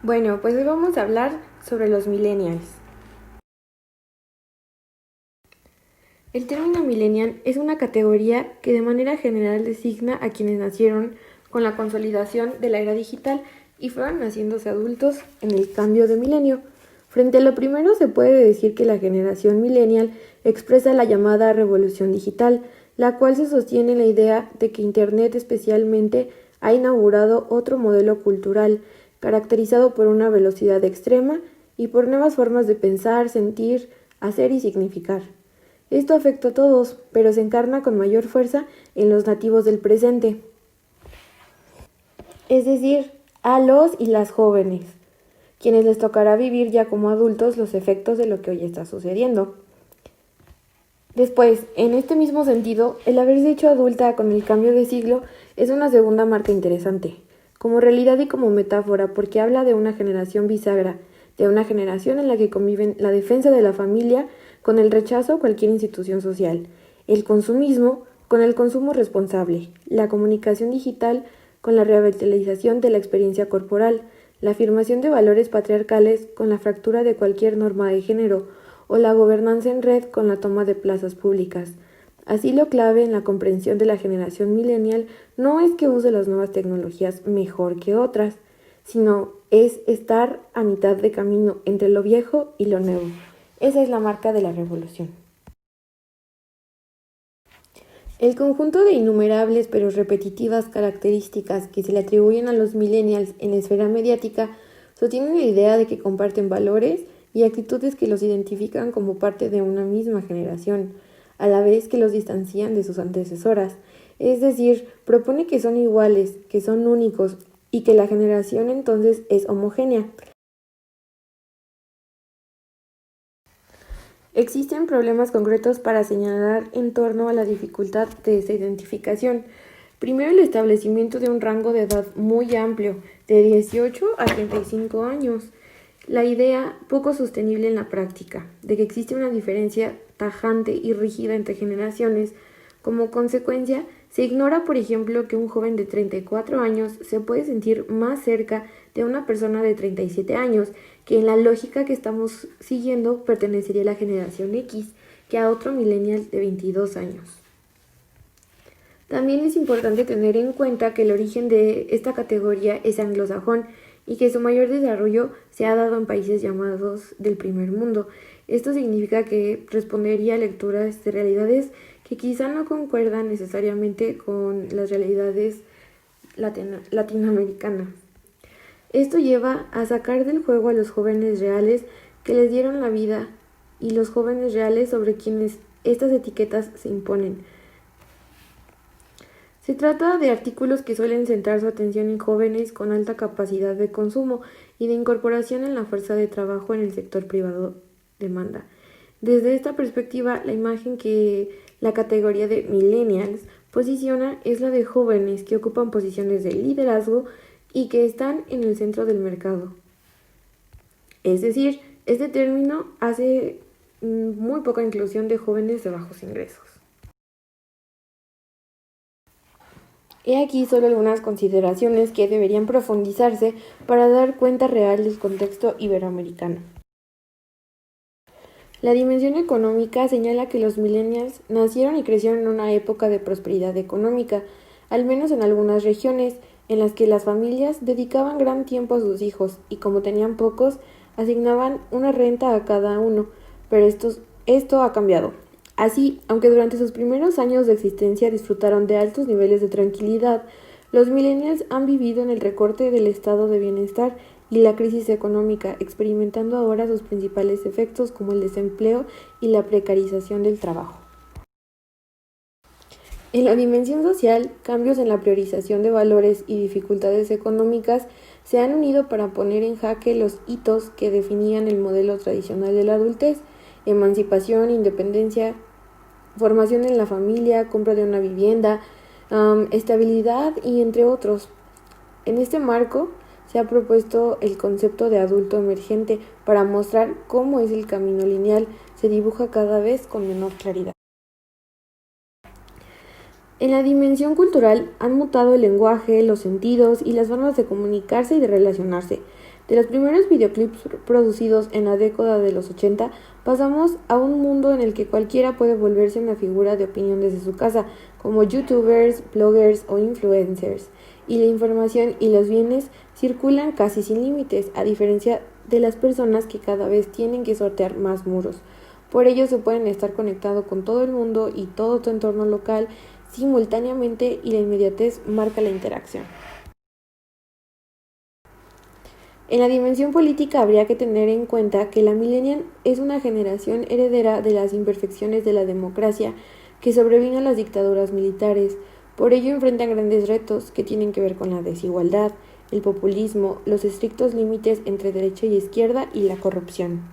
Bueno, pues hoy vamos a hablar sobre los millennials. El término millennial es una categoría que de manera general designa a quienes nacieron con la consolidación de la era digital y fueron haciéndose adultos en el cambio de milenio. Frente a lo primero se puede decir que la generación millennial expresa la llamada revolución digital, la cual se sostiene en la idea de que Internet especialmente ha inaugurado otro modelo cultural, caracterizado por una velocidad extrema y por nuevas formas de pensar, sentir, hacer y significar. Esto afecta a todos, pero se encarna con mayor fuerza en los nativos del presente, es decir, a los y las jóvenes, quienes les tocará vivir ya como adultos los efectos de lo que hoy está sucediendo. Después, en este mismo sentido, el haberse hecho adulta con el cambio de siglo es una segunda marca interesante, como realidad y como metáfora, porque habla de una generación bisagra, de una generación en la que conviven la defensa de la familia con el rechazo a cualquier institución social, el consumismo con el consumo responsable, la comunicación digital con la revitalización de la experiencia corporal, la afirmación de valores patriarcales con la fractura de cualquier norma de género, o la gobernanza en red con la toma de plazas públicas. Así, lo clave en la comprensión de la generación millennial no es que use las nuevas tecnologías mejor que otras, sino es estar a mitad de camino entre lo viejo y lo nuevo. Esa es la marca de la revolución. El conjunto de innumerables pero repetitivas características que se le atribuyen a los millennials en la esfera mediática sostienen la idea de que comparten valores y actitudes que los identifican como parte de una misma generación, a la vez que los distancian de sus antecesoras. Es decir, propone que son iguales, que son únicos y que la generación entonces es homogénea. Existen problemas concretos para señalar en torno a la dificultad de esta identificación. Primero, el establecimiento de un rango de edad muy amplio, de 18 a 35 años. La idea, poco sostenible en la práctica, de que existe una diferencia tajante y rígida entre generaciones. Como consecuencia, se ignora, por ejemplo, que un joven de 34 años se puede sentir más cerca de una persona de 37 años, que en la lógica que estamos siguiendo pertenecería a la generación X, que a otro millennial de 22 años. También es importante tener en cuenta que el origen de esta categoría es anglosajón y que su mayor desarrollo se ha dado en países llamados del primer mundo. Esto significa que respondería a lecturas de realidades que quizá no concuerdan necesariamente con las realidades latinoamericanas. Esto lleva a sacar del juego a los jóvenes reales que les dieron la vida y los jóvenes reales sobre quienes estas etiquetas se imponen. Se trata de artículos que suelen centrar su atención en jóvenes con alta capacidad de consumo y de incorporación en la fuerza de trabajo en el sector privado demanda. Desde esta perspectiva, la imagen que la categoría de millennials posiciona es la de jóvenes que ocupan posiciones de liderazgo y que están en el centro del mercado. Es decir, este término hace muy poca inclusión de jóvenes de bajos ingresos. He aquí solo algunas consideraciones que deberían profundizarse para dar cuenta real del contexto iberoamericano. La dimensión económica señala que los millennials nacieron y crecieron en una época de prosperidad económica, al menos en algunas regiones, en las que las familias dedicaban gran tiempo a sus hijos y, como tenían pocos, asignaban una renta a cada uno, pero esto ha cambiado. Así, aunque durante sus primeros años de existencia disfrutaron de altos niveles de tranquilidad, los millennials han vivido en el recorte del estado de bienestar y la crisis económica, experimentando ahora sus principales efectos como el desempleo y la precarización del trabajo. En la dimensión social, cambios en la priorización de valores y dificultades económicas se han unido para poner en jaque los hitos que definían el modelo tradicional de la adultez: emancipación, independencia, formación en la familia, compra de una vivienda, estabilidad y entre otros. En este marco se ha propuesto el concepto de adulto emergente para mostrar cómo es el camino lineal, se dibuja cada vez con menor claridad. En la dimensión cultural han mutado el lenguaje, los sentidos y las formas de comunicarse y de relacionarse. De los primeros videoclips producidos en la década de los 80, pasamos a un mundo en el que cualquiera puede volverse una figura de opinión desde su casa, como youtubers, bloggers o influencers, y la información y los bienes circulan casi sin límites, a diferencia de las personas que cada vez tienen que sortear más muros. Por ello se pueden estar conectados con todo el mundo y todo tu entorno local simultáneamente, y la inmediatez marca la interacción. En la dimensión política habría que tener en cuenta que la millennial es una generación heredera de las imperfecciones de la democracia que sobrevino a las dictaduras militares. Por ello enfrentan grandes retos que tienen que ver con la desigualdad, el populismo, los estrictos límites entre derecha y izquierda y la corrupción.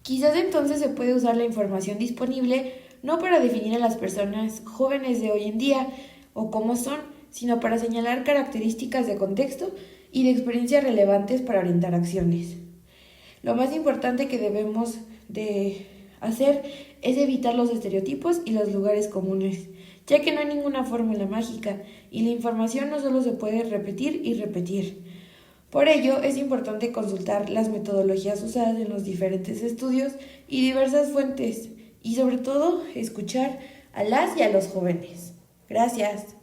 Quizás entonces se puede usar la información disponible no para definir a las personas jóvenes de hoy en día o cómo son, sino para señalar características de contexto y de experiencias relevantes para orientar acciones. Lo más importante que debemos de hacer es evitar los estereotipos y los lugares comunes, ya que no hay ninguna fórmula mágica y la información no solo se puede repetir y repetir. Por ello, es importante consultar las metodologías usadas en los diferentes estudios y diversas fuentes, y sobre todo escuchar a las y a los jóvenes. Gracias.